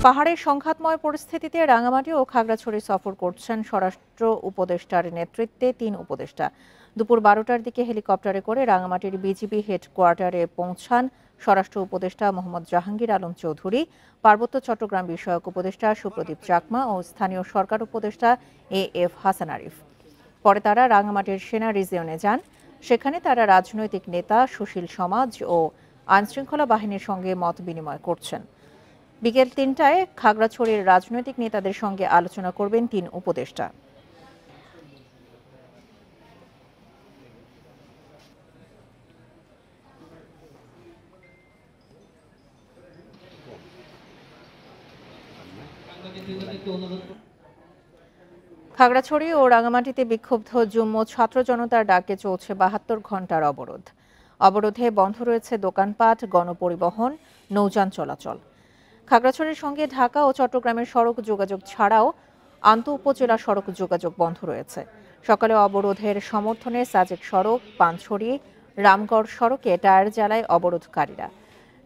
পাহাড়ের সংঘাতময় পরিস্থিতিতে রাঙামাটি ও খাগড়াছড়ি সফর করছেন স্বরাষ্ট্র উপদেষ্টার নেতৃত্বে ৩ উপদেষ্টা। দুপুর ১২টার দিকে হেলিকপ্টারে করে রাঙামাটির বিজিবি হেডকোয়ার্টারে পৌঁছান স্বরাষ্ট্র উপদেষ্টা মোহাম্মদ জাহাঙ্গীর আলম চৌধুরী, পার্বত্য চট্টগ্রাম বিষয়ক উপদেষ্টা সুপ্রদীপ চাকমা ও স্থানীয় সরকার উপদেষ্টা এ.এফ. হাসান আরিফ। পরে তারা রাঙামাটির সেনা রিজিয়নে যান। সেখানে তারা রাজনৈতিক নেতা, সুশীল সমাজ ও আইনশৃঙ্খলা বাহিনীর সঙ্গে মত বিনিময় করছেন। বিকেল ৩টায় খাগড়াছড়ির রাজনৈতিক নেতাদের সঙ্গে আলোচনা করবেন ৩ উপদেষ্টা। খাগড়াছড়ি ও রাঙামাটিতে বিক্ষুব্ধ যুগ্ম ছাত্র জনতার ডাকে চলছে ৭২ ঘণ্টার অবরোধ। অবরোধে বন্ধ রয়েছে দোকানপাট, গণপরিবহন, নৌযান চলাচল। খাগড়াছড়ির সঙ্গে ঢাকা ও চট্টগ্রামের সড়ক যোগাযোগ ছাড়াও আন্তঃ উপজেলা সড়ক যোগাযোগ বন্ধ রয়েছে। সকালে অবরোধের সমর্থনে সাজেক সড়ক, পানছড়ি, রামগড় সড়কে টায়ার জ্বালায় অবরোধকারীরা।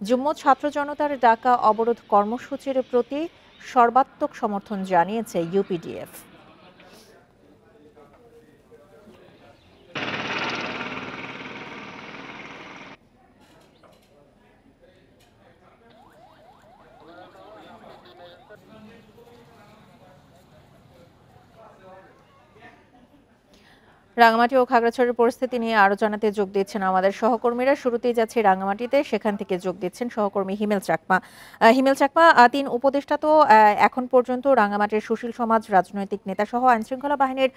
যুগ্ম ছাত্র জনতার ডাকা অবরোধ কর্মসূচির প্রতি সর্বাত্মক সমর্থন জানিয়েছে ইউপিডিএফ। রাঙামাটি ও খাগড়াছড়ির পরিস্থিতি নিয়ে আরো জানাতে যোগ দিচ্ছেন আমাদের সহকর্মীরা। শুরুতেই যাচ্ছে রাঙামাটিতে, সেখান থেকে যোগ দিচ্ছেন সহকর্মী হিমেল চাকমা। হিমেল চাকমা, ৩ উপদেষ্টা তো এখন পর্যন্ত রাঙামাটির সুশীল সমাজ, রাজনৈতিক নেতা সহ আইনশৃঙ্খলা বাহিনীর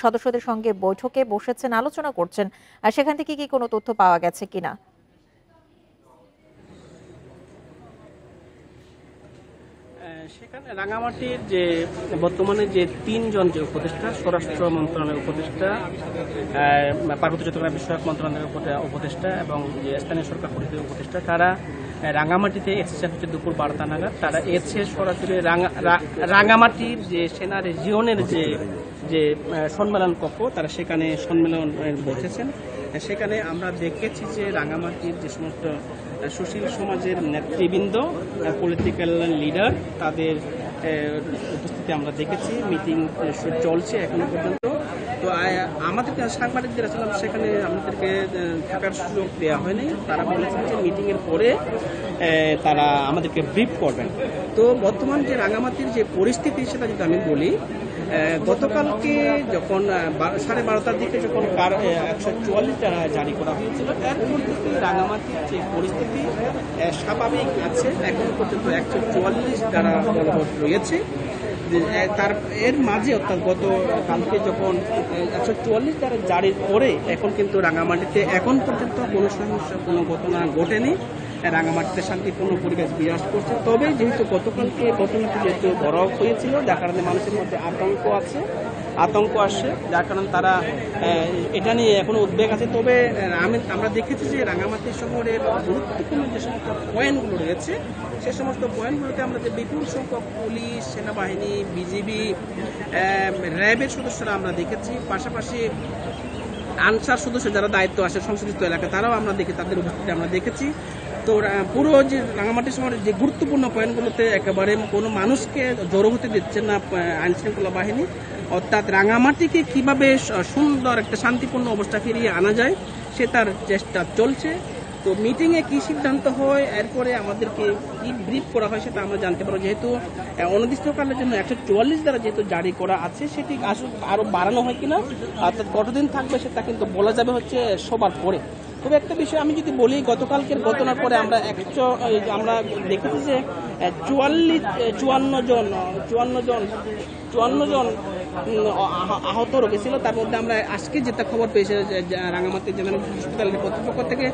সদস্যদের সঙ্গে বৈঠকে বসেছেন, আলোচনা করছেন। সেখান থেকে কি কোনো তথ্য পাওয়া গেছে কিনা? সেখানে রাঙামাটির যে বর্তমানে যে ৩ জন যে উপদেষ্টা, স্বরাষ্ট্র মন্ত্রণালয়ের উপদেষ্টা, পার্বত্য চট্টগ্রাম বিষয়ক মন্ত্রণালয়ের উপদেষ্টা এবং যে স্থানীয় সরকার পরিষদের উপদেষ্টা, তারা রাঙামাটিতে এসেছেন হচ্ছে দুপুর ১২টা নাগাদ। তারা এসে সরাসরি রাঙামাটির যে সেনা রিজিয়নের যে সম্মেলন কক্ষ, তারা সেখানে সম্মেলন বসেছেন। সেখানে আমরা দেখেছি যে রাঙামাটির যে সমস্ত সুশীল সমাজের নেতৃবৃন্দ, পলিটিক্যাল লিডার, তাদের উপস্থিতি আমরা দেখেছি। মিটিং চলছে এখনো পর্যন্ত। তো আমাদের সাংবাদিকদের আসলে সেখানে আমাদেরকে থাকার সুযোগ দেওয়া হয়নি। তারা বলেছেন যে মিটিংয়ের পরে তারা আমাদেরকে ব্রিফ করবেন। তো বর্তমান যে রাঙামাটির যে পরিস্থিতি, সেটা যদি আমি বলি, গতকালকে যখন 12:30টার দিকে যখন 144 ধারা জারি করা হয়েছিল, এরপর থেকে রাঙামাটির যে পরিস্থিতি স্বাভাবিক আছে। এখন পর্যন্ত 144 ধারা বলবৎ রয়েছে। তার এর মাঝে অর্থাৎ গতকালকে যখন 144 ধারা জারির পরে এখন কিন্তু রাঙামাটিতে এখন পর্যন্ত কোনো সমস্যা, কোনো ঘটনা ঘটেনি। রাঙামাটিতে শান্তিপূর্ণ পরিবেশ বিরাজ করছে। তবে যেহেতু গতকালকে ঘটনাটি যেহেতু বড় হয়েছিল, যার কারণে মানুষের মধ্যে আতঙ্ক আসে, যার কারণে তারা এটা নিয়ে এখনো উদ্বেগ আছে। তবে আমরা দেখেছি যে রাঙামাটি শহরের গুরুত্বপূর্ণ যে সমস্ত পয়েন্টগুলো রয়েছে, সে সমস্ত পয়েন্টগুলোতে আমরা যে বিপুল সংখ্যক পুলিশ, সেনাবাহিনী, বিজিবি, র্যাবের সদস্যরা আমরা দেখেছি। পাশাপাশি আনসার সদস্য যারা দায়িত্ব আসে সংশ্লিষ্ট এলাকা, তারাও আমরা তাদের উপস্থিতি আমরা দেখেছি। তো পুরো যে রাঙামাটি শহরের যে গুরুত্বপূর্ণ পয়েন্টগুলোতে একেবারে কোনো মানুষকে জড়ো হতে দিচ্ছে না আইনশৃঙ্খলা বাহিনী। অর্থাৎ রাঙামাটিকে কিভাবে সুন্দর একটা শান্তিপূর্ণ অবস্থা ফিরিয়ে আনা যায়, সে তার চেষ্টা চলছে। তো মিটিংয়ে কি সিদ্ধান্ত হয়, এরপরে আমাদেরকে কি ব্রিফ করা হয়, সেটা আমরা জানতে পারবো। যেহেতু অনির্দিষ্টকালের জন্য 144 ধারা যেহেতু জারি করা আছে, সেটি আরো বাড়ানো হয় কিনা, অর্থাৎ কতদিন থাকবে, সেটা কিন্তু বলা যাবে হচ্ছে সবার পরে। তবে একটা বিষয় আমি যদি বলি, গতকালকের ঘটনার পরে আমরা দেখেছি যে 54 জন আহত রয়েছিল। তার মধ্যে আমরা আজকে যেটা খবর পেয়েছি, রাঙামাটি জেনারেল হাসপাতালের কর্তৃপক্ষ থেকে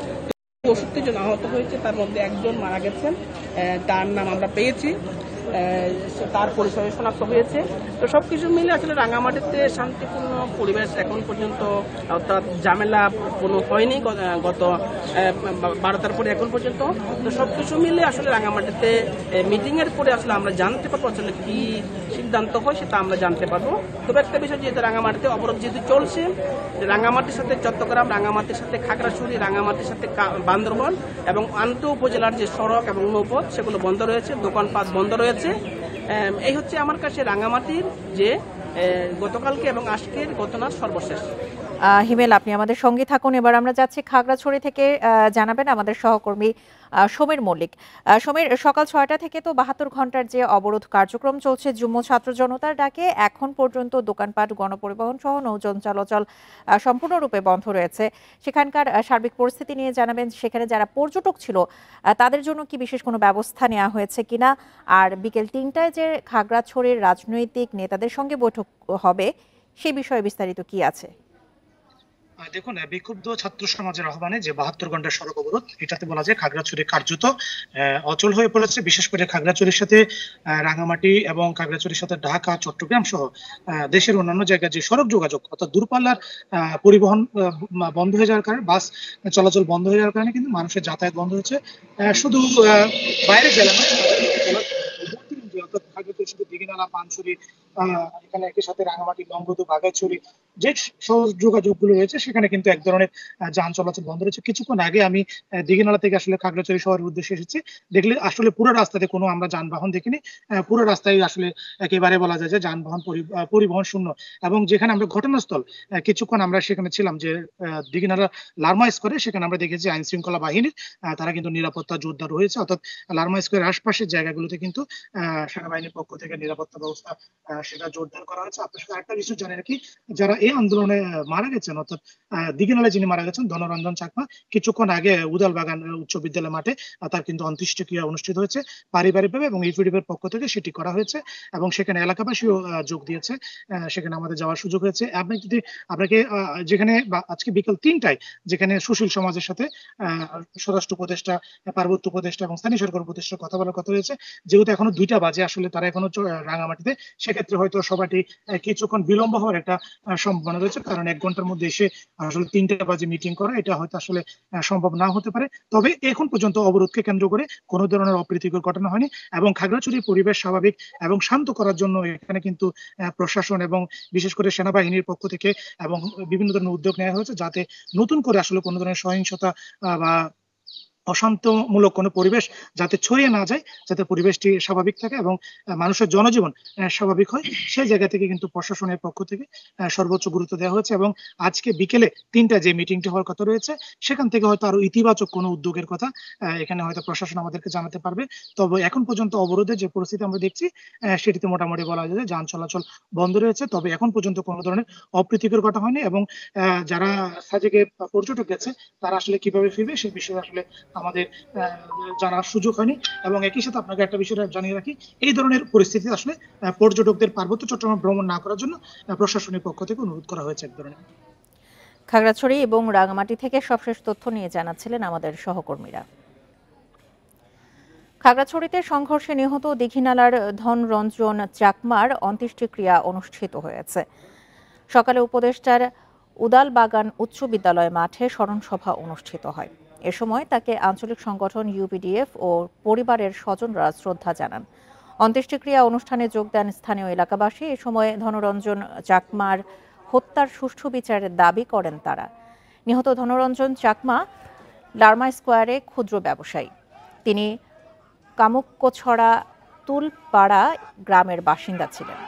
64 জন আহত হয়েছে, তার মধ্যে একজন মারা গেছেন। তার নাম আমরা পেয়েছি, তার পরিচয় শনাক্ত হয়েছে। তো সবকিছু মিলে আসলে রাঙামাটিতে শান্তিপূর্ণ পরিবেশ এখন পর্যন্ত, অর্থাৎ ঝামেলা কোনো হয়নি গত 12টার পরে এখন পর্যন্ত। তো সবকিছু মিলে আসলে রাঙামাটিতে মিটিংয়ের পরে আসলে আমরা জানতে পারবো আসলে কি সিদ্ধান্ত হয় সেটা আমরা জানতে পারবো। তবে একটা বিষয়, যেহেতু রাঙামাটিতে অবরোধ যেহেতু চলছে, রাঙামাটির সাথে চট্টগ্রাম, রাঙামাটির সাথে খাগড়াছড়ি, রাঙামাটির সাথে বান্দরবান এবং আন্তঃ উপজেলার যে সড়ক এবং নৌপথ সেগুলো বন্ধ রয়েছে, দোকানপাট বন্ধ রয়েছে। এই হচ্ছে আমার কাছে রাঙামাটির যে গতকালকে এবং আজকের ঘটনার সর্বশেষ। হিমেল, আপনি আমাদের সঙ্গে থাকুন। এবার আমরা যাচ্ছি খাগড়াছড়ি থেকে, জানাবেন আমাদের সহকর্মী সমীর মল্লিক। সমীর, সকাল ৬টা থেকে তো ৭২ ঘন্টার যে অবরোধ কার্যক্রম চলছে যুগ্ম ছাত্র জনতার ডাকে, এখন পর্যন্ত দোকানপাট, গণপরিবহন সহ নৌযান চলাচল সম্পূর্ণরূপে বন্ধ রয়েছে। সেখানকার সার্বিক পরিস্থিতি নিয়ে জানাবেন। সেখানে যারা পর্যটক ছিল তাদের জন্য কি বিশেষ কোনো ব্যবস্থা নেওয়া হয়েছে কিনা, আর বিকেল ৩টায় যে খাগড়াছড়ির রাজনৈতিক নেতাদের সঙ্গে বৈঠক হবে সেই বিষয়ে বিস্তারিত কি আছে? দেখুন, বিক্ষুব্ধ ছাত্র সমাজের আহ্বানে যে ৭২ ঘন্টার সড়ক অবরোধ, এটাতে বলা যায় খাগড়াছড়ি কার্যত অচল হয়ে পড়েছে। বিশেষ করে খাগড়াছড়ির সাথে রাঙামাটি এবং খাগড়াছড়ির সাথে ঢাকা, চট্টগ্রাম সহ দেশের অন্যান্য জায়গায় যে সড়ক যোগাযোগ অর্থাৎ দূরপাল্লার পরিবহন বন্ধ হয়ে যাওয়ার কারণে, বাস চলাচল বন্ধ হয়ে যাওয়ার কারণে কিন্তু মানুষের যাতায়াত বন্ধ হয়েছে। শুধু বাইরের জেলা নয়, জেলার অর্থাৎ খাগড়াছড়ি শুধু দিঘিনালা, পানছড়ি, এখানে একই সাথে রাঙামাটি, লংগদু, বাঘাইছড়ি যে সড়ক যোগাযোগগুলো রয়েছে সেখানে কিন্তু এক ধরনের যান চলাচল বন্ধ রয়েছে। কিছুক্ষণ আগে আমি দিঘিনালা থেকে আসলে খাগড়াছড়ি শহরের উদ্দেশ্যে এসেছি। দেখলে আসলে পুরো রাস্তাতে কোনো আমরা যানবাহন দেখিনি। পুরো রাস্তায় আসলে একেবারে বলা যায় যে যানবাহন পরিবহন শূন্য। এবং যেখানে আমরা ঘটনাস্থল কিছুক্ষণ আমরা সেখানে ছিলাম, যে দিঘিনালা লারমা স্কোয়ারে, সেখানে আমরা দেখেছি আইন শৃঙ্খলা বাহিনীর তারা কিন্তু নিরাপত্তা জোরদার রয়েছে। অর্থাৎ লারমা স্কোয়ারের আশপাশের জায়গাগুলোতে কিন্তু সেনাবাহিনীর পক্ষ থেকে নিরাপত্তা ব্যবস্থা সেটা জোরদার করা হয়েছে। আপনার সাথে আরেকটা বিষয় জানেন কি, যারা এই আন্দোলনে মারা গেছেন, অর্থাৎ দিঘিনালায় যিনি মারা গেছেন ধনরঞ্জন চাকমা, কিছুক্ষণ আগে উদালবাগান উচ্চ বিদ্যালয় মাঠে তার কিন্তু অন্ত্যেষ্টিক্রিয়া অনুষ্ঠিত হয়েছে পারিবারিকভাবে, এবং ইউপিডিএফ এর পক্ষ থেকে সেটি করা হয়েছে এবং সেখানে এলাকাবাসীও যোগ দিয়েছে। সেখানে আমাদের যাওয়ার সুযোগ হয়েছে। আপনি যদি আপনাকে যেখানে আজকে বিকেল ৩টায় যেখানে সুশীল সমাজের সাথে স্বরাষ্ট্র উপদেষ্টা, পার্বত্য উপদেষ্টা এবং স্থানীয় সরকার উপদেষ্টার কথা বলার কথা রয়েছে, যেহেতু এখনো ২টা বাজে, আসলে তারা এখনো রাঙামাটিতে, সেক্ষেত্রে হয়তো সবাটি কিছুক্ষণ বিলম্ব হওয়ার একটা সম্ভাবনা রয়েছে। কারণ ১ ঘন্টার মধ্যে এসে আসলে ৩টা বাজে মিটিং করা, এটা হয়তো আসলে সম্ভব না হতে পারে। তবে এখন পর্যন্ত অবরোধকে কেন্দ্র করে কোনো ধরনের অপ্রীতিকর ঘটনা হয়নি এবং খাগড়াছড়ির পরিবেশ স্বাভাবিক এবং শান্ত করার জন্য এখানে কিন্তু প্রশাসন এবং বিশেষ করে সেনাবাহিনীর পক্ষ থেকে এবং বিভিন্ন ধরনের উদ্যোগ নেওয়া হয়েছে, যাতে নতুন করে আসলে কোনো ধরনের সহিংসতা বা অশান্তমূলক কোনো পরিবেশ যাতে ছড়িয়ে না যায়, যাতে পরিবেশটি স্বাভাবিক থাকে এবং মানুষের জনজীবন স্বাভাবিক হয়, সেই জায়গা থেকে কিন্তু প্রশাসনের পক্ষ থেকে সর্বোচ্চ গুরুত্ব দেওয়া হয়েছে। এবং আজকে বিকেলে ৩টায় যে মিটিংটি হওয়ার কথা রয়েছে, সেখান থেকে হয়তো আরো ইতিবাচক কোনো উদ্যোগের কথা এখানে হয়তো প্রশাসন আমাদেরকে জানাতে পারবে। তবে এখন পর্যন্ত অবরোধের যে পরিস্থিতি আমরা দেখছি, সেটিতে মোটামুটি বলা যায় যে যান চলাচল বন্ধ রয়েছে। তবে এখন পর্যন্ত কোনো ধরনের অপ্রীতিকর ঘটনা হয়নি এবং যারা সাজেকে পর্যটক গেছে তারা আসলে কিভাবে ফিরবে সেই বিষয়ে আসলে আমাদের জানার সুযোগ হয়নি। এবং একই সাথে আপনাকে একটা বিষয় জানিয়ে রাখি, এই ধরনের পরিস্থিতি আসলে পর্যটকদের পার্বত্য চট্টগ্রাম ভ্রমণ না করার জন্য প্রশাসনের পক্ষ থেকে অনুরোধ করা হয়েছে এক ধরনের। খাগড়াছড়ি এবং রাঙামাটি থেকে সবশেষ তথ্য নিয়ে জানাচ্ছিলেন আমাদের সহকর্মীরা। খাগড়াছড়িতে সংঘর্ষে নিহত দীঘিনালার ধনরঞ্জন চাকমার অন্ত্যেষ্টিক্রিয়া অনুষ্ঠিত হয়েছে। সকালে উপদেষ্টার উদালবাগান উচ্চ বিদ্যালয় মাঠে স্মরণসভা অনুষ্ঠিত হয়। এ সময় তাকে আঞ্চলিক সংগঠন ইউপিডিএফ ও পরিবারের স্বজনরা শ্রদ্ধা জানান। অন্ত্যেষ্টিক্রিয়া অনুষ্ঠানে যোগ দেন স্থানীয় এলাকাবাসী। এ সময় ধনরঞ্জন চাকমার হত্যার সুষ্ঠু বিচারের দাবি করেন তারা। নিহত ধনরঞ্জন চাকমা লারমা স্কোয়ারে ক্ষুদ্র ব্যবসায়ী। তিনি কামুক্কছড়া তুলপাড়া গ্রামের বাসিন্দা ছিলেন।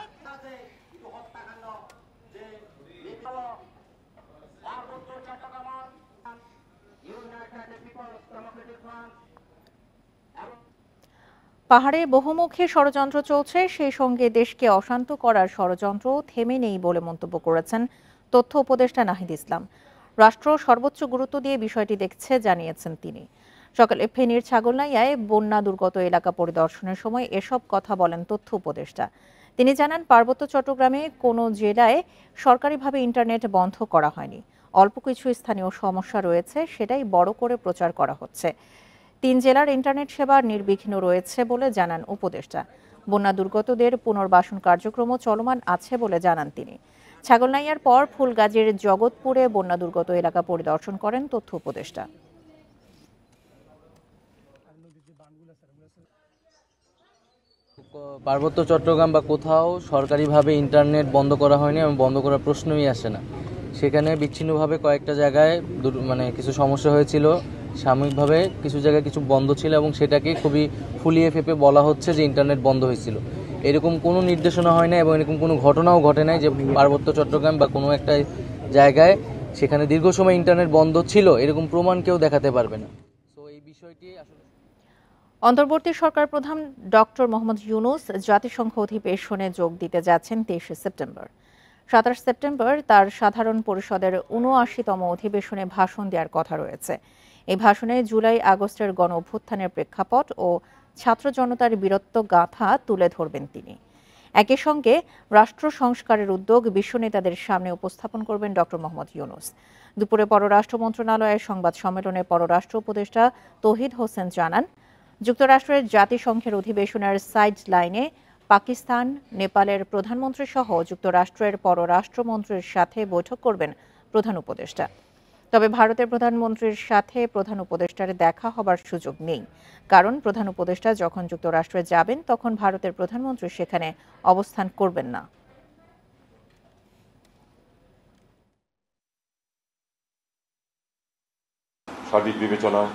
পাহাড়ে বহুমুখী ষড়যন্ত্র চলছে, সেই সঙ্গে দেশকে অশান্ত করার ষড়যন্ত্র থেমে নেই বলে মন্তব্য করেছেন তথ্য উপদেষ্টা নাহিদ ইসলাম। রাষ্ট্র সর্বোচ্চ গুরুত্ব দিয়ে বিষয়টি দেখছে জানিয়েছেন তিনি। সকালে ফেনীর ছাগলনাইয়ায় বন্যা দুর্গত এলাকা পরিদর্শনের সময় এসব কথা বলেন তথ্য উপদেষ্টা। তিনি জানান, পার্বত্য চট্টগ্রামে কোনো জেলায় সরকারিভাবে ইন্টারনেট বন্ধ করা হয়নি। অল্প কিছু স্থানীয় সমস্যা রয়েছে, সেটাই বড় করে প্রচার করা হচ্ছে। ৩ জেলার ইন্টারনেট সেবা নির্বিঘ্ন রয়েছে বলে জানান উপদেষ্টা। বন্যা দুর্গতদের পুনর্বাসন কার্যক্রমও চলমান আছে বলে জানান তিনি। ছাগলনাইয়ার পর ফুলগাজীর জগৎপুরে বন্যা দুর্গত এলাকা পরিদর্শন করেন তথ্য উপদেষ্টা। পার্বত্য চট্টগ্রাম বা কোথাও সরকারিভাবে ইন্টারনেট বন্ধ করা হয়নি এবং বন্ধ করার প্রশ্নই আসে না। সেখানে বিচ্ছিন্নভাবে কয়েকটা জায়গায় মানে কিছু সমস্যা হয়েছিল, সাময়িকভাবে কিছু জায়গায় কিছু বন্ধ ছিল এবং সেটাকে খুবই ফুলিয়ে ফেঁপে বলা হচ্ছে যে ইন্টারনেট বন্ধ হয়েছিল। এরকম কোনো নির্দেশনা হয় না এবং এরকম কোনো ঘটনাও ঘটে নাই যে পার্বত্য চট্টগ্রাম বা কোনো একটা জায়গায় সেখানে দীর্ঘ সময় ইন্টারনেট বন্ধ ছিল, এরকম প্রমাণ কেউ দেখাতে পারবে না। তো এই বিষয়টি আসলে অন্তর্বর্তী সরকার প্রধান ডক্টর মোহাম্মদ ইউনূস জাতিসংঘ অধিবেশনে যোগ দিতে যাচ্ছেন 23 সেপ্টেম্বর। 27 সেপ্টেম্বর তার সাধারণ পরিষদের ৭৯তম অধিবেশনে ভাষণ দেওয়ার কথা রয়েছে। এই ভাষণে জুলাই আগস্টের গণ অভ্যুত্থানের প্রেক্ষাপট ও ছাত্র জনতার বীরত্ব গাথা তুলে ধরবেন তিনি। একই সঙ্গে রাষ্ট্র সংস্কারের উদ্যোগ বিশ্ব নেতাদের সামনে উপস্থাপন করবেন ডক্টর মোহাম্মদ ইউনূস। দুপুরে পররাষ্ট্র মন্ত্রণালয়ের সংবাদ সম্মেলনে পররাষ্ট্র উপদেষ্টা তৌহিদ হোসেন জানান, যুক্তরাষ্ট্রের জাতিসংঘের অধিবেশনের সাইড লাইনে পাকিস্তান, নেপালের প্রধানমন্ত্রী সহ যুক্তরাষ্ট্রের পররাষ্ট্রমন্ত্রীর সাথে বৈঠক করবেন প্রধান উপদেষ্টা। তবে ভারতের প্রধানমন্ত্রীর সাথে প্রধান উপদেষ্টার দেখা হবার সুযোগ নেই, কারণ প্রধান উপদেষ্টা যখন যুক্তরাষ্ট্রে যাবেন তখন ভারতের প্রধানমন্ত্রী সেখানে অবস্থান করবেন না। সার্বিক বিবেচনায়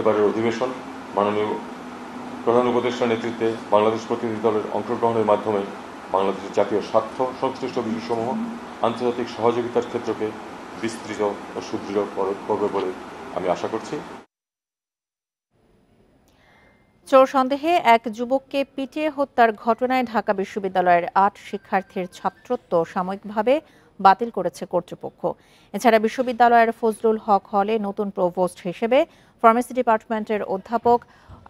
এবারের অধিবেশন মাননীয় প্রধান উপদেষ্টার নেতৃত্বে বাংলাদেশ প্রতিনিধি দলের অংশগ্রহণের মাধ্যমে বাংলাদেশের জাতীয় স্বার্থ সংশ্লিষ্ট বিষয়সমূহ আন্তর্জাতিক সহযোগিতার ক্ষেত্রকে বিস্তৃত ও সুদৃঢ় করবে বলে আমি আশা করছি। চোর সন্দেহে এক যুবককে পিটিয়ে হত্যার ঘটনায় ঢাকা বিশ্ববিদ্যালয়ের ৮ শিক্ষার্থীর ছাত্রত্ব সাময়িকভাবে বাতিল করেছে কর্তৃপক্ষ। এছাড়া বিশ্ববিদ্যালয়ের ফজলুল হক হলে নতুন প্রভোস্ট হিসেবে ফার্মেসি ডিপার্টমেন্টের অধ্যাপক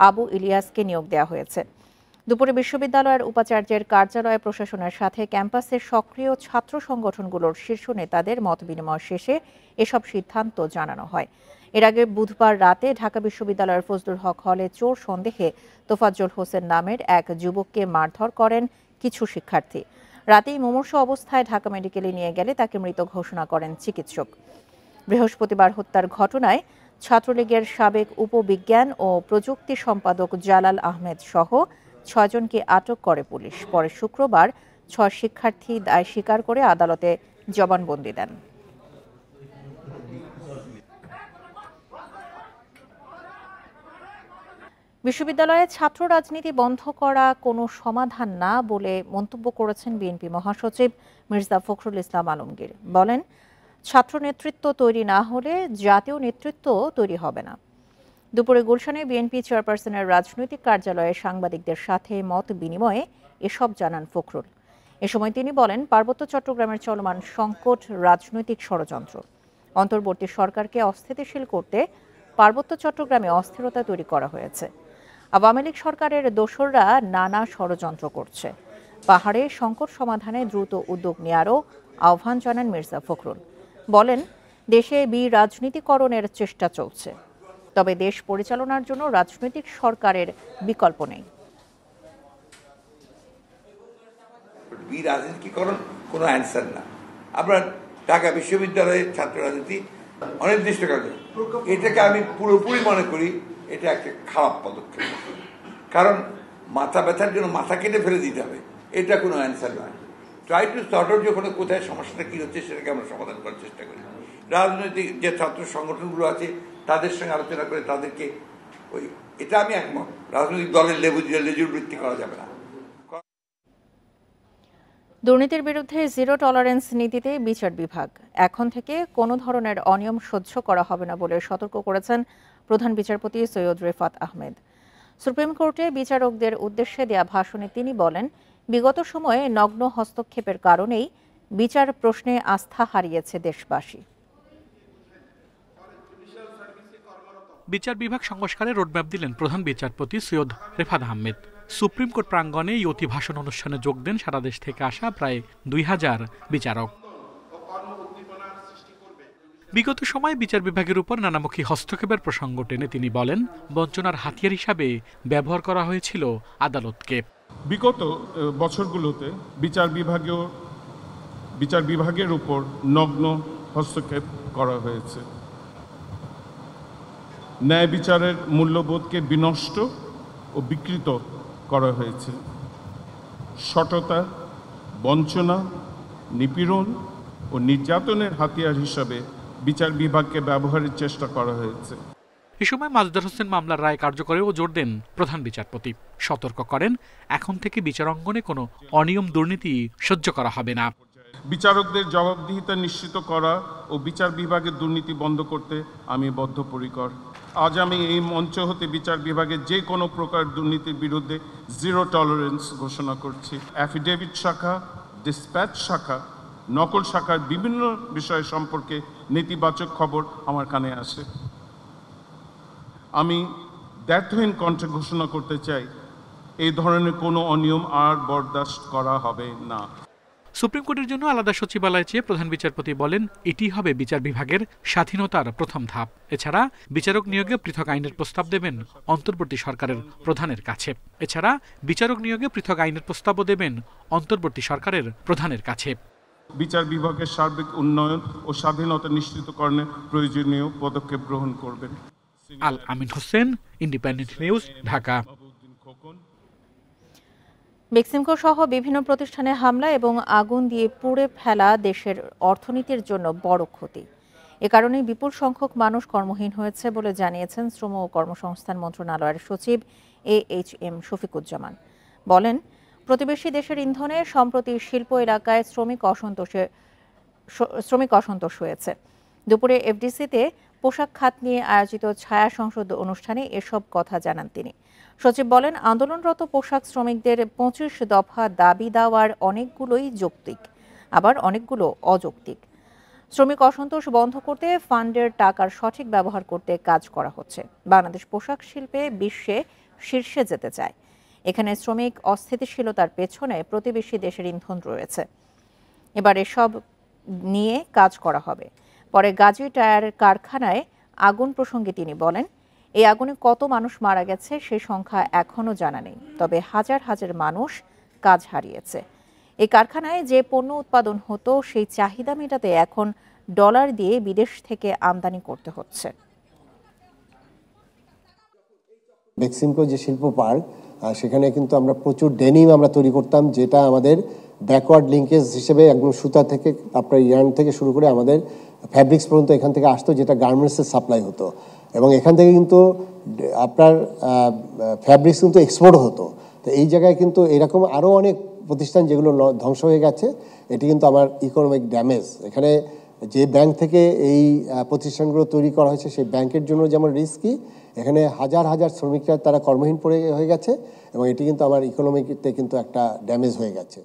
আবু ইলিয়াসকে নিয়োগ দেওয়া হয়েছে। দুপুরে বিশ্ববিদ্যালয়ের উপাচার্যের কার্যালয় প্রশাসনের সাথে ক্যাম্পাসের সক্রিয় ছাত্র সংগঠনগুলোর শীর্ষ নেতাদের মতবিনিময় শেষে এসব সিদ্ধান্ত জানানো হয়। এর আগে বুধবার রাতে ঢাকা বিশ্ববিদ্যালয়ের ফজলুল হক হলে চোর সন্দেহে তোফাজ্জল হোসেন নামের এক যুবককে মারধর করেন কিছু শিক্ষার্থী। রাতেই মুমূর্ষ অবস্থায় ঢাকা মেডিকেলে নিয়ে গেলে তাকে মৃত ঘোষণা করেন চিকিৎসক। বৃহস্পতিবার হত্যার ঘটনায় ছাত্রলীগের সাবেক উপবিজ্ঞান ও প্রযুক্তি সম্পাদক জালাল আহমেদ সহ ৬ জনকে আটক করে পুলিশ। পরে শুক্রবার ৬ শিক্ষার্থী দায় স্বীকার করে আদালতে জবানবন্দি দেন। বিশ্ববিদ্যালয়ে ছাত্র রাজনীতি বন্ধ করা কোনো সমাধান না বলে মন্তব্য করেছেন বিএনপি মহাসচিব মির্জা ফখরুল ইসলাম আলমগীর। বলেন, ছাত্র নেতৃত্ব তৈরি না হলে জাতীয় নেতৃত্ব তৈরি হবে না। দুপুরে গুলশানে বিএনপি চেয়ারপারসনের রাজনৈতিক কার্যালয়ে সাংবাদিকদের সাথে মত বিনিময়ে এসব জানান ফখরুল। এ সময় তিনি বলেন, পার্বত্য চট্টগ্রামের চলমান সংকট রাজনৈতিক ষড়যন্ত্র। অন্তর্বর্তী সরকারকে অস্থিতিশীল করতে পার্বত্য চট্টগ্রামে অস্থিরতা তৈরি করা হয়েছে। আওয়ামী লীগ সরকারের দোসররা নানা ষড়যন্ত্র করছে। পাহাড়ে সংকট সমাধানে দ্রুত উদ্যোগ নেওয়ারও আহ্বান জানান মির্জা ফখরুল। বলেন, দেশে বিরাজনীতিকরণের চেষ্টা চলছে, তবে দেশ পরিচালনার জন্য রাজনৈতিক সরকারের বিকল্প নেই। বিরাজনীতিকরণ কোনো অ্যান্সার না। আমরা ঢাকা বিশ্ববিদ্যালয়ের ছাত্র রাজনীতি অনির্দিষ্টকালে, এটাকে আমি পুরোপুরি মনে করি এটা একটা খারাপ পদক্ষেপ। কারণ মাথা ব্যথার জন্য মাথা কেটে ফেলে দিতে হবে, এটা কোনো অ্যান্সার নয়। ট্রাই টু সর্ট আউট যখন কোথায় সমস্যাটা কী হচ্ছে সেটাকে আমরা সমাধান করার চেষ্টা করি। রাজনৈতিক যে ছাত্র সংগঠনগুলো আছে তাদের সঙ্গে আলোচনা করে তাদেরকে এটা আমি একমত, রাজনৈতিক দলের লেজুর বৃত্তি করা যাবে না। দুর্নীতির বিরুদ্ধে জিরো টলারেন্স নীতিতে বিচার বিভাগ এখন থেকে কোনো ধরনের অনিয়ম সহ্য করা হবে না বলে সতর্ক করেছেন প্রধান বিচারপতি সৈয়দ রেফাত আহমেদ। সুপ্রিম কোর্টে বিচারকদের উদ্দেশ্যে দেয়া ভাষণে তিনি বলেন, বিগত সময়ে নগ্ন হস্তক্ষেপের কারণেই বিচার প্রশ্নে আস্থা হারিয়েছে দেশবাসী। বিচার বিভাগ সংস্কারে রোডম্যাপ দিলেন প্রধান বিচারপতি সৈয়দ রেফাত আহমেদ। সুপ্রিম কোর্ট প্রাঙ্গণে এই অভিভাষণ অনুষ্ঠানে যোগ দেন সারা দেশ থেকে আসা প্রায় ২,০০০ বিচারক। বিগত সময়ে বিচার বিভাগের উপর নানামুখী হস্তক্ষেপের প্রসঙ্গ টেনে তিনি বলেন, বঞ্চনার হাতিয়ার হিসাবে ব্যবহার করা হয়েছিল আদালতকে। বিগত বছরগুলোতে বিচার বিভাগের উপর নগ্ন হস্তক্ষেপ করা হয়েছে। ন্যায় বিচারের মূল্যবোধকে বিনষ্ট ও বিকৃত করা হয়েছে। সততা, বঞ্চনা, নিপীড়ন ও নির্যাতনের হাতিয়ার হিসাবে বিচার বিভাগকে ব্যবহারের চেষ্টা করা হয়েছে। এ সময় মাজদার হোসেন মামলার রায় কার্যকরেও জোর দেন প্রধান বিচারপতি। সতর্ক করেন, এখন থেকে বিচার অঙ্গনে কোনো অনিয়ম দুর্নীতি সহ্য করা হবে না। বিচারকদের জবাবদিহিতা নিশ্চিত করা ও বিচার বিভাগের দুর্নীতি বন্ধ করতে আমি বদ্ধপরিকর। আজ আমি এই মঞ্চ হতে বিচার বিভাগের যে কোনো প্রকার দুর্নীতির বিরুদ্ধে জিরো টলারেন্স ঘোষণা করছি। অ্যাফিডেভিট শাখা, ডিসপ্যাচ শাখা, নকল শাখার বিভিন্ন বিষয় সম্পর্কে নেতিবাচক খবর আমার কানে আসে। আমি দ্ব্যর্থহীন কণ্ঠে ঘোষণা করতে চাই, এই ধরনের কোনো অনিয়ম আর বরদাস্ত করা হবে না। সুপ্রিম কোর্টের জন্য আলাদা সচিবালয় চেয়ে প্রধান বিচারপতি বলেন, এটি হবে বিচার বিভাগের স্বাধীনতার প্রথম ধাপ। এছাড়া বিচারক নিয়োগে পৃথক আইনের প্রস্তাব দেবেন অন্তর্বর্তী সরকারের প্রধানের কাছে। বিচার বিভাগের সার্বিক উন্নয়ন ও স্বাধীনতা নিশ্চিতকরণে প্রয়োজনীয় পদক্ষেপ গ্রহণ করবেন। আল আমিন হোসেন, ইন্ডিপেন্ডেন্ট নিউজ, ঢাকা। বেক্সিমকো সহ বিভিন্ন প্রতিষ্ঠানে হামলা এবং আগুন দিয়ে পুড়ে ফেলা দেশের অর্থনীতির জন্য বড় ক্ষতি। এ কারণে বিপুল সংখ্যক মানুষ কর্মহীন হয়েছে বলে জানিয়েছেন শ্রম ও কর্মসংস্থান মন্ত্রণালয়ের সচিব AHM শফিকুজ্জামান। বলেন, প্রতিবেশী দেশের ইন্ধনে সম্প্রতি শিল্প এলাকায় শ্রমিক অসন্তোষ হয়েছে। দুপুরে এফডিসিতে পোশাক খাত নিয়ে আয়োজিত ছায়া সংসদ অনুষ্ঠানে এসব কথা জানান তিনি। সচিব বলেন, আন্দোলনরত পোশাক শ্রমিকদের 25 দফা দাবি দেওয়ার অনেকগুলোই যৌক্তিক, আবার অনেকগুলো অযৌক্তিক। শ্রমিক অসন্তোষ বন্ধ করতে ফান্ডের টাকার সঠিক ব্যবহার করতে কাজ করা হচ্ছে। বাংলাদেশ পোশাক শিল্পে বিশ্বে শীর্ষে যেতে চায়। এখানে শ্রমিক অস্থিতিশীলতার পেছনে প্রতিবেশী দেশের ইন্ধন রয়েছে। এবার এসব নিয়ে কাজ করা হবে। পরে গাজী টায়ার কারখানায় আগুন প্রসঙ্গে তিনি বলেন, এই আগুনে কত মানুষ মারা গেছে সে সংখ্যা এখনও জানা নেই, তবে হাজার হাজার মানুষ কাজ হারিয়েছে। এই কারখানায় যে পণ্য উৎপাদন হতো সেই চাহিদা মেটাতে এখন ডলার দিয়ে বিদেশ থেকে আমদানি করতে হচ্ছে। বেক্সিমকো যে শিল্প পার্ক, সেখানে কিন্তু আমরা প্রচুর ডেনিম আমরা তৈরি করতাম, যেটা আমাদের ব্যাকওয়ার্ড লিঙ্কেজ হিসেবে একদম সুতা থেকে আপনার ইয়ার্ন থেকে শুরু করে আমাদের ফ্যাব্রিক্স পর্যন্ত এখান থেকে আসতো, যেটা গার্মেন্টসের সাপ্লাই হতো। এবং এখান থেকে কিন্তু আপনার ফ্যাব্রিক্স কিন্তু এক্সপোর্ট হতো। তো এই জায়গায় কিন্তু এরকম আরও অনেক প্রতিষ্ঠান যেগুলো ধ্বংস হয়ে গেছে, এটি কিন্তু আমার ইকোনমিক ড্যামেজ। এখানে যে ব্যাংক থেকে এই প্রতিষ্ঠানগুলো তৈরি করা হয়েছে সেই ব্যাংকের জন্য যেমন রিস্কি, এখানে হাজার হাজার শ্রমিকরা তারা কর্মহীন হয়ে গেছে এবং এটি কিন্তু আমার ইকোনমিতে কিন্তু একটা ড্যামেজ হয়ে গেছে।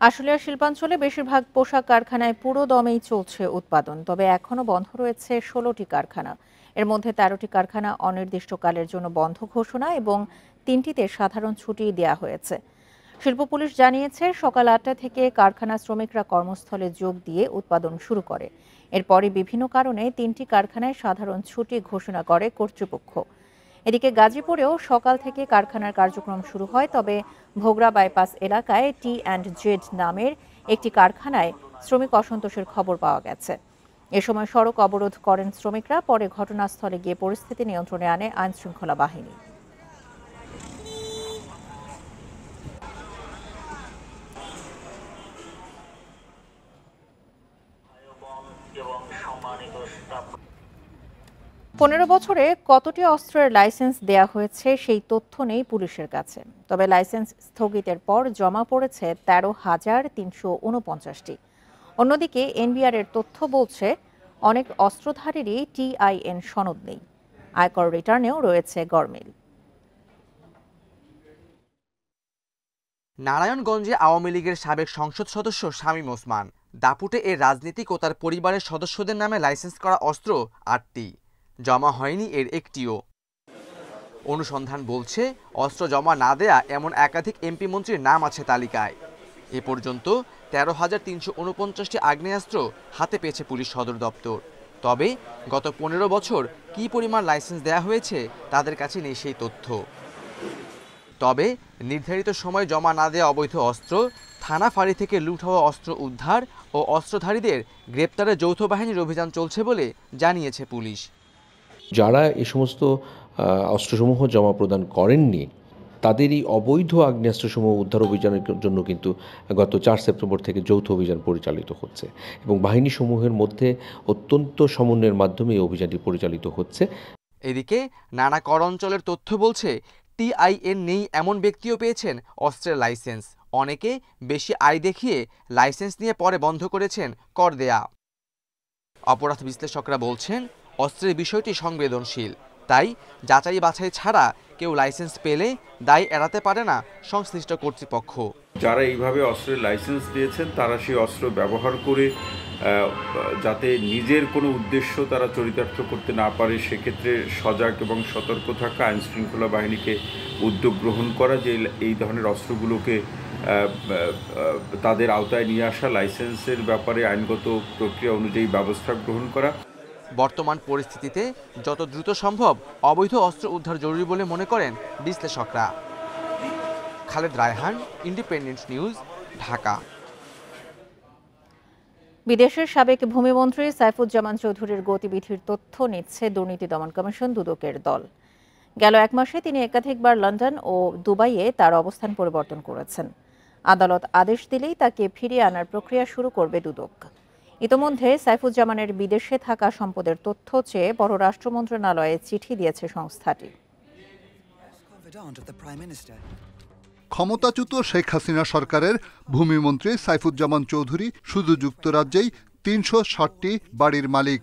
আশুলিয়ার শিল্পাঞ্চলে বেশিরভাগ পোশাক কারখানায় পুরো দমেই চলছে উৎপাদন, তবে এখনও বন্ধ রয়েছে 16টি কারখানা। এর মধ্যে 13টি কারখানা অনির্দিষ্টকালের জন্য বন্ধ ঘোষণা এবং 3টিতে সাধারণ ছুটি দেওয়া হয়েছে। শিল্প পুলিশ জানিয়েছে, সকাল 8টা থেকে কারখানা শ্রমিকরা কর্মস্থলে যোগ দিয়ে উৎপাদন শুরু করে। এরপরে বিভিন্ন কারণে 3টি কারখানায় সাধারণ ছুটি ঘোষণা করে কর্তৃপক্ষ। এদিকে গাজীপুরেও সকাল থেকে কারখানার কার্যক্রম শুরু হয়, তবে ভোগড়া বাইপাস এলাকায় T&Z নামের একটি কারখানায় শ্রমিক অসন্তোষের খবর পাওয়া গেছে। এ সময় সড়ক অবরোধ করেন শ্রমিকরা। পরে ঘটনাস্থলে গিয়ে পরিস্থিতি নিয়ন্ত্রণে আনে আইনশৃঙ্খলা বাহিনী। পনেরো বছরে কতটি অস্ত্রের লাইসেন্স দেয়া হয়েছে সেই তথ্য নেই পুলিশের কাছে, তবে লাইসেন্স স্থগিতের পর জমা পড়েছে 13,349টি। অন্যদিকে এনবিআর এর তথ্য বলছে অনেক অস্ত্রধারীরই TIN সনদ নেই। আয়কর রিটার্নেও রয়েছে গরমিল। নারায়ণগঞ্জে আওয়ামী লীগের সাবেক সংসদ সদস্য শামীম ওসমান দাপুটে এর রাজনীতিক ও তার পরিবারের সদস্যদের নামে লাইসেন্স করা অস্ত্র 8টি, জমা হয়নি এর একটিও। অনুসন্ধান বলছে, অস্ত্র জমা না দেয়া এমন একাধিক এমপি মন্ত্রীর নাম আছে তালিকায়। এ পর্যন্ত 13,349টি আগ্নেয়াস্ত্র হাতে পেয়েছে পুলিশ সদর দপ্তর। তবে গত 15 বছর কী পরিমাণ লাইসেন্স দেয়া হয়েছে তাদের কাছে নেই সেই তথ্য। তবে নির্ধারিত সময় জমা না দেওয়া অবৈধ অস্ত্র, থানা ফাঁড়ি থেকে লুট হওয়া অস্ত্র উদ্ধার ও অস্ত্রধারীদের গ্রেপ্তারে যৌথ বাহিনীর অভিযান চলছে বলে জানিয়েছে পুলিশ। যারা এই সমস্ত অস্ত্রসমূহ জমা প্রদান করেননি তাদের এই অবৈধ আগ্নেয়াস্ত্রসমূহ উদ্ধার অভিযানের জন্য কিন্তু গত ৪ সেপ্টেম্বর থেকে যৌথ অভিযান পরিচালিত হচ্ছে এবং বাহিনীসমূহের মধ্যে অত্যন্ত সমন্বয়ের মাধ্যমে এই অভিযানটি পরিচালিত হচ্ছে। এদিকে নানা কর অঞ্চলের তথ্য বলছে টিআইএন নেই এমন ব্যক্তিও পেয়েছেন অস্ত্রের লাইসেন্স। অনেকে বেশি আয় দেখিয়ে লাইসেন্স নিয়ে পরে বন্ধ করেছেন কর দেয়া। অপরাধ বিশ্লেষকরা বলছেন অস্ত্রের বিষয়টি সংবেদনশীল, তাই যাচাই বাছাই ছাড়া কেউ লাইসেন্স পেলে দায় এড়াতে পারে না সংশ্লিষ্ট কর্তৃপক্ষ। যারা এইভাবে অস্ত্রের লাইসেন্স দিয়েছেন তারা সেই অস্ত্র ব্যবহার করে যাতে নিজের কোনো উদ্দেশ্য তারা চরিতার্থ করতে না পারে সেক্ষেত্রে সজাগ এবং সতর্ক থাকা, আইন শৃঙ্খলা বাহিনীকে উদ্যোগ গ্রহণ করা যে এই ধরনের অস্ত্রগুলোকে তাদের আওতায় নিয়ে আসা, লাইসেন্সের ব্যাপারে আইনগত প্রক্রিয়া অনুযায়ী ব্যবস্থা গ্রহণ করা। বর্তমান পরিস্থিতিতে যত দ্রুত সম্ভব অবৈধ অস্ত্র উদ্ধার জরুরি বলে মনে করেন বিশ্লেষকরা। Khaled Raihan, independent news, Dhaka. বিদেশের সাবেক ভূমিমন্ত্রী সাইফুজ্জামান চৌধুরীর গতিবিধির তথ্য নিচ্ছে দুর্নীতি দমন কমিশন দুদকের দল। গেল 1 মাসে তিনি একাধিকবার লন্ডন ও দুবাইয়ে তার অবস্থান পরিবর্তন করেছেন। আদালত আদেশ দিলেই তাকে ফিরিয়ে আনার প্রক্রিয়া শুরু করবে দুদক। ইতোমধ্যে সাইফুজ্জামানের বিদেশে থাকা সম্পদের তথ্য চেয়ে পররাষ্ট্র মন্ত্রণালয়ে চিঠি দিয়েছে সংস্থাটি। ক্ষমতাচ্যুত শেখ হাসিনা সরকারের ভূমিমন্ত্রী সাইফুজ্জামান চৌধুরী শুধু যুক্তরাজ্যেই ৩৬০টি বাড়ির মালিক।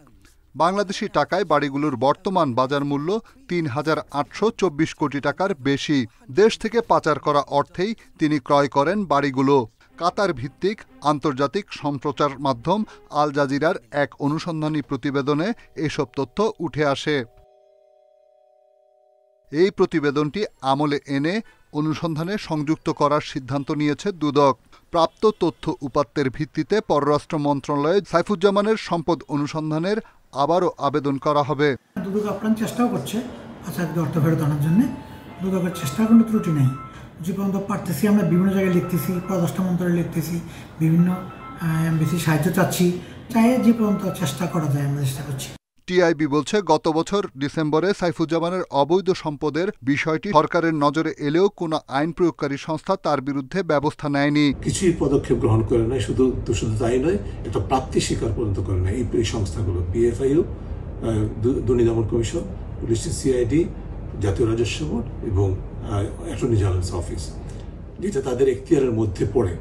বাংলাদেশি টাকায় বাড়িগুলোর বর্তমান বাজার মূল্য ৩,৮২৪ কোটি টাকার বেশি। দেশ থেকে পাচার করা অর্থেই তিনি ক্রয় করেন বাড়িগুলো। কাতার ভিত্তিক আন্তর্জাতিক সম্প্রচার মাধ্যম আল জাজিরার এক অনুসন্ধানী প্রতিবেদনে এসব তথ্য উঠে আসে। এই প্রতিবেদনটি আমলে এনে অনুসন্ধানে সংযুক্ত করার সিদ্ধান্ত নিয়েছে দুদক। প্রাপ্ত তথ্য উপাত্তের ভিত্তিতে পররাষ্ট্র মন্ত্রণালয়ে সাইফুজ্জামানের সম্পদ অনুসন্ধানের আবারও আবেদন করা হবে। দুদক আপ্রাণ চেষ্টাও করছে পাচারকৃত অর্থ ফেরত আনার জন্য। দুদকের চেষ্টার কোনো ত্রুটি নেই। যে পর্যন্ত পারতেছি আমরা বিভিন্ন জায়গায় লিখতেছি, পররাষ্ট্র মন্ত্রণালয়ে লিখতেছি, বিভিন্ন বেশি সাহায্য চাচ্ছি, চাই যে পর্যন্ত চেষ্টা করা যায় আমরা চেষ্টা করছি। টিআইবি বলছে গত বছর ডিসেম্বরে সাইফুজ্জামানের অবৈধ সম্পদের বিষয়টি সরকারের নজরে এলেও কোনো আইন প্রয়োগকারী সংস্থা তার বিরুদ্ধে ব্যবস্থা নেয়নি। কিছুই পদক্ষেপ গ্রহণ করে নাই। শুধু তাই নয়, এটা প্রাপ্তি স্বীকার পর্যন্ত করে নাই এই সংস্থাগুলো, পিএফআইও, দুর্নীতি দমন কমিশন, পুলিশ, সিআইডি, জাতীয় রাজস্ব বোর্ড এবং অ্যাটর্নি জেনারেলস অফিস, যেটা তাদের এখতিয়ারের মধ্যে পড়ে।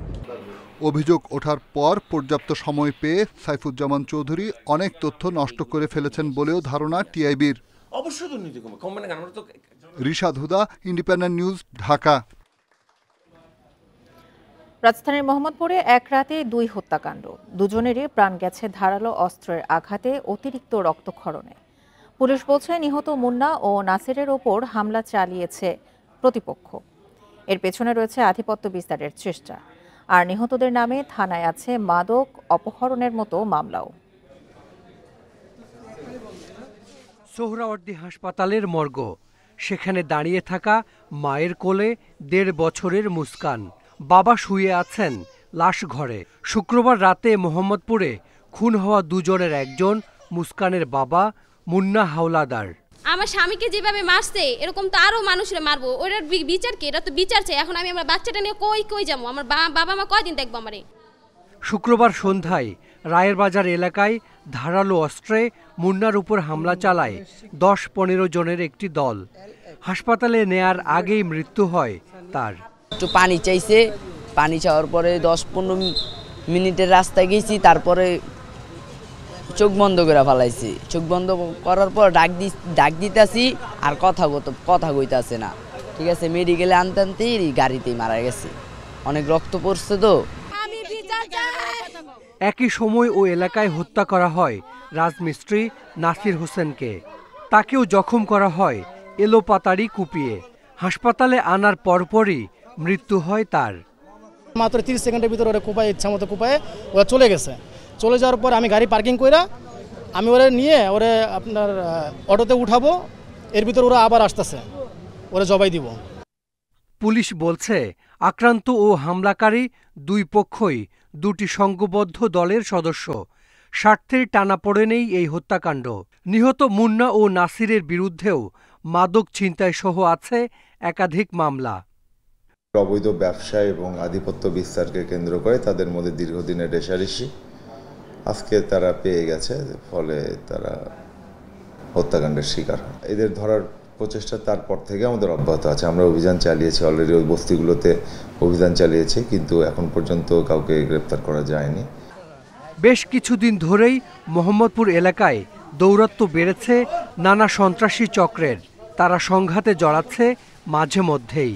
অভিযোগ ওঠার পর পর্যাপ্ত সময় পেয়ে সাইফুজ্জামান চৌধুরী অনেক তথ্য নষ্ট করে ফেলেছেন বলেও ধারণা টিআইবির। অবশ্যই দুর্নীতি কমবে না, কারণ রিশাদ হুদা, ইন্ডিপেন্ডেন্ট নিউজ, ঢাকা। রাজধানীর মোহাম্মদপুরে এক রাতে 2 হত্যাকাণ্ড, দুজনেরই প্রাণ গেছে ধারালো অস্ত্রের আঘাতে, অতিরিক্ত রক্তক্ষরণে। পুলিশ বলছে নিহত মুন্না ও নাসিরের ওপর হামলা চালিয়েছে প্রতিপক্ষ। এর পেছনে রয়েছে আধিপত্য বিস্তারের চেষ্টা। আর নিহতদের নামে থানায় আছে মাদক অপহরণের মতো মামলাও। সোহরাওয়ার্দী হাসপাতালের মর্গ, সেখানে দাঁড়িয়ে থাকা মায়ের কোলে 1.5 বছরের মুস্কান, বাবা শুয়ে আছেন লাশ ঘরে। শুক্রবার রাতে মোহাম্মদপুরে খুন হওয়া দুজনের একজন মুস্কানের বাবা মুন্না হাওলাদার। আমার স্বামীকে যেভাবে মারছে এরকম তো আরো মানুষরে মারবো, ওটার বিচার কি? এটা তো বিচার চাই। এখন আমি আমার বাচ্চাটা নিয়ে কই যাবো? আমার বাবা মা কয়দিন দেখবো আমারে? শুক্রবার সন্ধ্যায় রায়ের বাজার এলাকায় ধারালো অস্ত্রে মুন্নার উপর হামলা চালায় 10-15 জনের একটি দল। হাসপাতালে নেয়ার আগেই মৃত্যু হয় তার। একটু পানি চাইছে, পানি চাওয়ার পরে 10-15 মিনিটের রাস্তায় গেছি, তারপরে চোখ বন্ধ করে ফেলাইছি। চোখ বন্ধ করার পর ডাক দিতেছি আর কথা কইতাছে না। ঠিক আছে, মেডিকেলে আনতে গাড়িতেই মারা গেছে। অনেক রক্ত পড়ছে তো। একই সময় ও এলাকায় হত্যা করা হয় রাজমিস্ত্রি নাসির হোসেনকে। তাকেও জখম করা হয় এলোপাতাড়ি কুপিয়ে। হাসপাতালে আনার পরপরই মৃত্যু হয় তার। মাত্র 30 সেকেন্ডের ভিতরে ওরা কুপায় ইচ্ছা মতো কুপায় ওরা চলে গেছে। চলে যাওয়ার পর আমি গাড়ি পার্কিং কইরা আমি ওরা নিয়ে ওরা আপনার অটোতে উঠাবো, এর ভিতর ওরা আবার আসতেছে, ওরা জবাই দিব। পুলিশ বলছে আক্রান্ত ও হামলাকারী দুই পক্ষই দুটি সংঘবদ্ধ দলের সদস্য। স্বার্থের টানাপোড়েনেই এই হত্যাকাণ্ড। নিহত মুন্না ও নাসিরের বিরুদ্ধেও মাদক ছিনতাই সহ আছে একাধিক মামলা। অবৈধ ব্যবসা এবং আধিপত্য বিস্তারকে কেন্দ্র করে তাদের মধ্যে দীর্ঘদিনের রেষারেষি, আজকে তারা পেয়ে গেছে, ফলে তারা হত্যাকাণ্ডের শিকার হয়। এদের ধরার প্রচেষ্টা তারপর থেকে আমাদের অব্যাহত আছে। আমরা অভিযান চালিয়েছি, অলরেডি ওই বস্তিগুলোতে অভিযান চালিয়েছি, কিন্তু এখন পর্যন্ত কাউকে গ্রেপ্তার করা যায়নি। বেশ কিছুদিন ধরেই মোহাম্মদপুর এলাকায় দৌরাত্ম্য বেড়েছে নানা সন্ত্রাসী চক্রের। তারা সংঘাতে জড়াচ্ছে মাঝে মধ্যেই।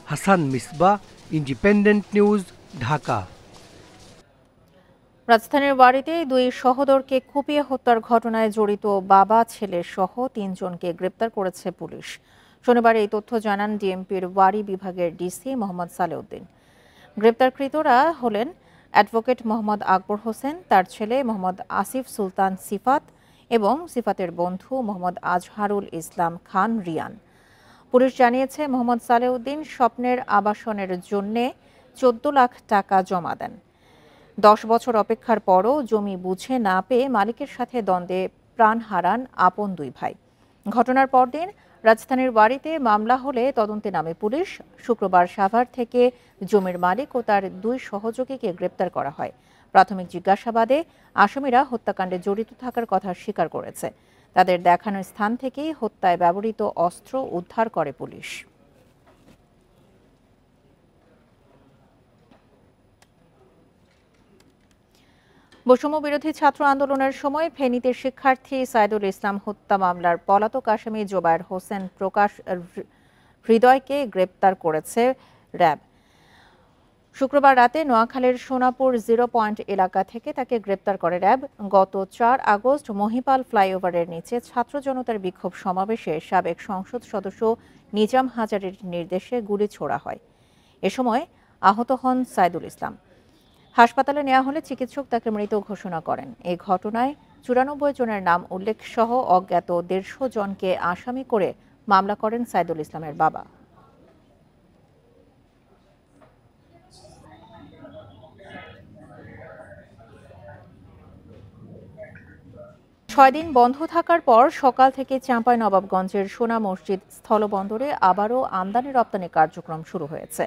Hasan Misbah, independent news, Dhaka. রাজধানীর বাড়িতে দুই সহোদরকে কুপিয়ে হত্যার ঘটনায় জড়িত বাবা ছেলে সহ ৩ জনকে গ্রেপ্তার করেছে পুলিশ। শনিবার এই তথ্য জানান ডিএমপির ওয়ারী বিভাগের ডিসি মোহাম্মদ সালেউদ্দিন। গ্রেপ্তারকৃতরা হলেন অ্যাডভোকেট মোহাম্মদ আকবর হোসেন, তার ছেলে মোহাম্মদ আসিফ সুলতান সিফাত এবং সিফাতের বন্ধু মোহাম্মদ আজহারুল ইসলাম খান রিয়ান। পুলিশ জানিয়েছে মোহাম্মদ সালেউদ্দিন স্বপ্নের আবাসনের জন্য ১৪ লাখ টাকা জমা দেন। 10 বছর অপেক্ষার পরও জমি বুঝে না পেয়ে মালিকের সাথে দ্বন্দ্বে প্রাণ হারান আপন দুই ভাই। ঘটনার পরদিন রাজধানীর বাড়িতে মামলা হলে তদন্তে নামে পুলিশ। শুক্রবার সাভার থেকে জমির মালিক ও তার 2 সহযোগীকে গ্রেপ্তার করা হয়। প্রাথমিক জিজ্ঞাসাবাদে আসামিরা হত্যাকাণ্ডে জড়িত থাকার কথা স্বীকার করেছে। তাদের দেখানো স্থান থেকেই হত্যায় ব্যবহৃত অস্ত্র উদ্ধার করে পুলিশ। বৈষম্য বিরোধী ছাত্র আন্দোলনের সময় ফেনীতে শিক্ষার্থী সাইদুল ইসলাম হত্যা মামলার পলাতক আসামি জোবায়ের হোসেন প্রকাশ হৃদয়কে গ্রেপ্তার করেছে র্যাব। শুক্রবার রাতে নোয়াখালীর সোনাপুর 0 পয়েন্ট এলাকা থেকে তাকে গ্রেপ্তার করে র্যাব। গত 4 আগস্ট মহিপাল ফ্লাইওভারের নিচে ছাত্র জনতার বিক্ষোভ সমাবেশে সাবেক সংসদ সদস্য নিজাম হাজারের নির্দেশে গুলি ছোড়া হয়। এ সময় আহত হন সাইদুল ইসলাম। হাসপাতালে নেওয়া হলে চিকিৎসক তাকে মৃত ঘোষণা করেন। এই ঘটনায় 94 জনের নাম উল্লেখ সহ অজ্ঞাত 150 জনকে আসামি করে মামলা করেন সাইদুল ইসলামের বাবা। ছয়দিন বন্ধ থাকার পর সকাল থেকে চাঁপাইনবাবগঞ্জের সোনা মসজিদ স্থলবন্দরে আবারও আমদানি রপ্তানি কার্যক্রম শুরু হয়েছে।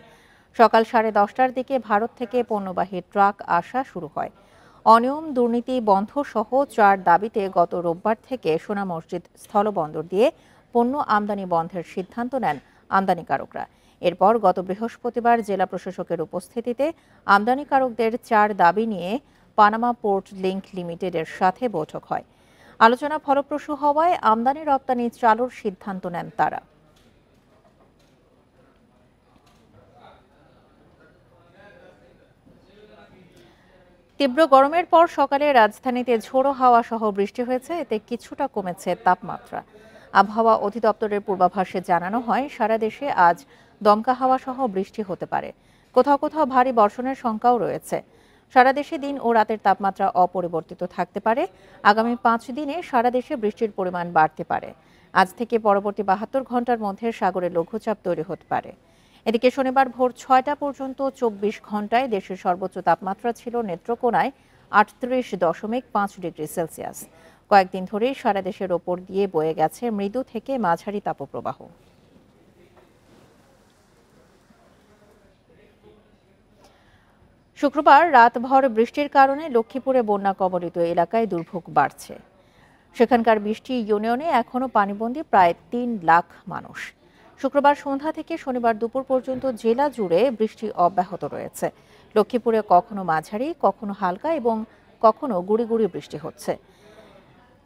সকাল 10:30টার দিকে ভারত থেকে পণ্যবাহী ট্রাক আসা শুরু হয়। অনিয়ম দুর্নীতি বন্ধ সহ 4 দাবিতে গত রোববার থেকে সোনা মসজিদ স্থলবন্দর দিয়ে পণ্য আমদানি বন্ধের সিদ্ধান্ত নেন আমদানিকারকরা। এরপর গত বৃহস্পতিবার জেলা প্রশাসকের উপস্থিতিতে আমদানিকারকদের 4 দাবি নিয়ে পানামা পোর্ট লিংক লিমিটেডের সাথে বৈঠক হয়। আলোচনা ফলপ্রসূ হওয়ায় আমদানি রপ্তানি চালুর সিদ্ধান্ত নেন তারা। তীব্র গরমের পর সকালে রাজধানীতে ঝোড়ো হাওয়া সহ বৃষ্টি হয়েছে, এতে কিছুটা কমেছে তাপমাত্রা। আবহাওয়া অধিদপ্তরের পূর্বাভাসে জানানো হয় সারা দেশে আজ দমকা হাওয়া সহ বৃষ্টি হতে পারে। কোথাও কোথাও ভারী বর্ষণের শঙ্কাও রয়েছে। সারা দেশে দিন ও রাতের তাপমাত্রা অপরিবর্তিত থাকতে পারে। আগামী 5 দিনে সারা দেশে বৃষ্টির পরিমাণ বাড়তে পারে। আজ থেকে পরবর্তী 72 ঘন্টার মধ্যে সাগরে লঘুচাপ তৈরি হতে পারে। এদিকে শনিবার ভোর 6টা পর্যন্ত 24 ঘন্টায় দেশের সর্বোচ্চ তাপমাত্রা ছিল নেত্রকোনায় 38.5 ডিগ্রি সেলসিয়াস। কয়েকদিন ধরেই সারা দেশের ওপর দিয়ে বয়ে গেছে মৃদু থেকে মাঝারি তাপপ্রবাহ। শুক্রবার রাতভর বৃষ্টির কারণে লক্ষ্মীপুরে বন্যা কবলিত এলাকায় দুর্ভোগ বাড়ছে। সেখানকার 20টি ইউনিয়নে এখনও পানিবন্দী প্রায় 3 লাখ মানুষ। শুক্রবার সন্ধ্যা থেকে শনিবার দুপুর পর্যন্ত জেলা জুড়ে বৃষ্টি অব্যাহত রয়েছে। লক্ষ্মীপুরে কখনো মাঝারি, কখনো হালকা এবং কখনো গুঁড়ি গুঁড়ি বৃষ্টি হচ্ছে।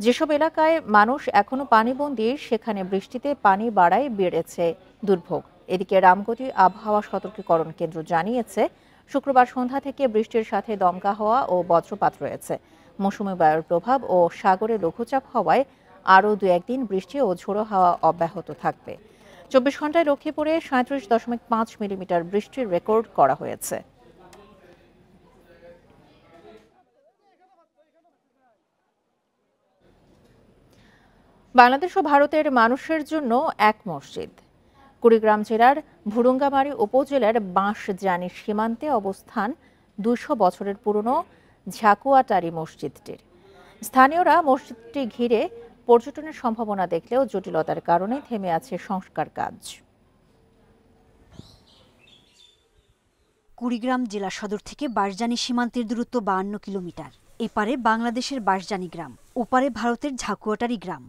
যেসব এলাকায় মানুষ এখনো পানিবন্দী সেখানে বৃষ্টিতে পানি বাড়ায় বেড়েছে দুর্ভোগ। এদিকে রামগতি আবহাওয়া সতর্কীকরণ কেন্দ্র জানিয়েছে শুক্রবার সন্ধ্যা থেকে বৃষ্টির সাথে দমকা হাওয়া ও বজ্রপাত রয়েছে। মৌসুমী বায়ুর প্রভাব ও সাগরে লঘুচাপ হওয়ায় আরও 2-1 দিন বৃষ্টি ও ঝোড়ো হাওয়া অব্যাহত থাকবে। 24 ঘন্টায় লক্ষ্মীপুরে 37.5 মিলিমিটার বৃষ্টির রেকর্ড করা হয়েছে। বাংলাদেশ ও ভারতের মানুষের জন্য এক মসজিদ। কুড়িগ্রাম জেলার ভুরুঙ্গামারী উপজেলার বাঁশজানি সীমান্তে অবস্থান 200 বছরের পুরনো ঝাকুয়াটারি মসজিদটির। স্থানীয়রা মসজিদটি ঘিরে পর্যটনের সম্ভাবনা দেখলেও জটিলতার কারণে থেমে আছে সংস্কার কাজ। কুড়িগ্রাম জেলা সদর থেকে বাঁশজানি সীমান্তের দূরত্ব 52 কিলোমিটার। এপারে বাংলাদেশের বাঁশজানি গ্রাম, ওপারে ভারতের ঝাকুয়াটারি গ্রাম।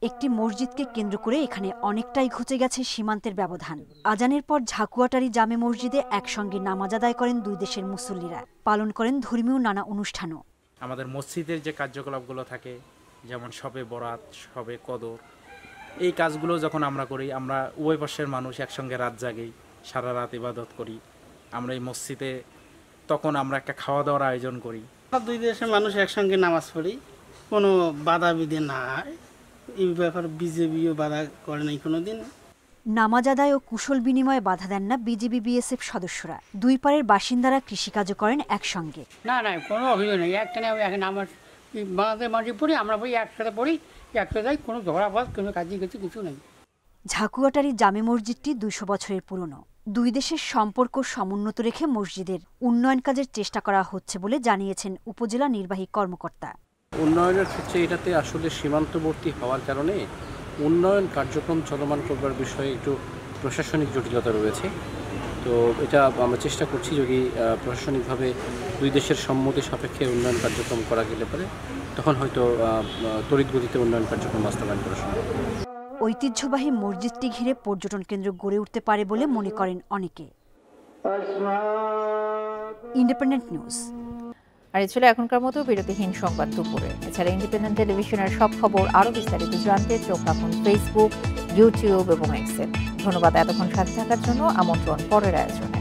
একটি মসজিদকে কেন্দ্র করে এখানে অনেকটাই ঘুচে গেছে সীমান্তের ব্যবধান। আজানের পর ঝাকুয়াটারি জামে মসজিদে একসঙ্গে নামাজ আদায় করেন দুই দেশের মুসল্লিরা, পালন করেন ধর্মীয় নানা অনুষ্ঠানও। আমাদের মসজিদের যে কার্যকলাপগুলো থাকে, যেমন শবে বরাত, শবে কদর, এই কাজগুলো যখন আমরা করি, আমরা উভয় পাশের মানুষ একসঙ্গে রাত জাগি, সারা রাত ইবাদত করি। আমরা এই মসজিদে তখন আমরা একটা খাওয়া দাওয়ার আয়োজন করি। দুই দেশের মানুষ একসঙ্গে নামাজ পড়ি, কোনো বাধা বিধি না হয়। এই ব্যাপারে বিজেপিও বাধা করে নাই কোনোদিন। নামাজ আদায় ও কুশল বিনিময়ে বাধা দেন না বিজিবি বিএসএফ সদস্যরা। দুই পারের বাসিন্দারা কৃষিকাজও করেন একসঙ্গে। না কোনো অভিযোগ নেই। একখানে এখন আমার বাংলাদেশ মাঝে পড়ি, আমরা বই একসাথে পড়ি, একসাথে যাই, কোনো ঝগড়াবাদ, কোনো কাজে কিছু নেই। ঝাকুয়াটারি জামে মসজিদটি 200 বছরের পুরনো। দুই দেশের সম্পর্ক সমুন্নত রেখে মসজিদের উন্নয়ন কাজের চেষ্টা করা হচ্ছে বলে জানিয়েছেন উপজেলা নির্বাহী কর্মকর্তা। উন্নয়নের ক্ষেত্রে এটাতে আসলে সীমান্তবর্তী হওয়ার কারণে উন্নয়ন কার্যক্রম চলমান করবার বিষয়ে একটু প্রশাসনিক জটিলতা রয়েছে। তো এটা আমরা চেষ্টা করছি যদি প্রশাসনিকভাবে দুই দেশের সম্মতি সাপেক্ষে উন্নয়ন কার্যক্রম করা গেলে পারে, তখন হয়তো তড়িৎ গতিতে উন্নয়ন কার্যক্রম বাস্তবায়ন করা সম্ভব। ঐতিহ্যবাহী মসজিদটি ঘিরে পর্যটন কেন্দ্র গড়ে উঠতে পারে বলে মনে করেন অনেকে। Independent news. আর এ ছিল এখনকার মতো বিরতিহীন সংবাদ দুপুরে। এছাড়া ইন্ডিপেন্ডেন্ট টেলিভিশনের সব খবর আরও বিস্তারিত জানতে চোখ রাখুন ফেসবুক, ইউটিউব এবং এক্সে। ধন্যবাদ এতক্ষণ সাথে থাকার জন্য। আমন্ত্রণ পরের আয়োজনে।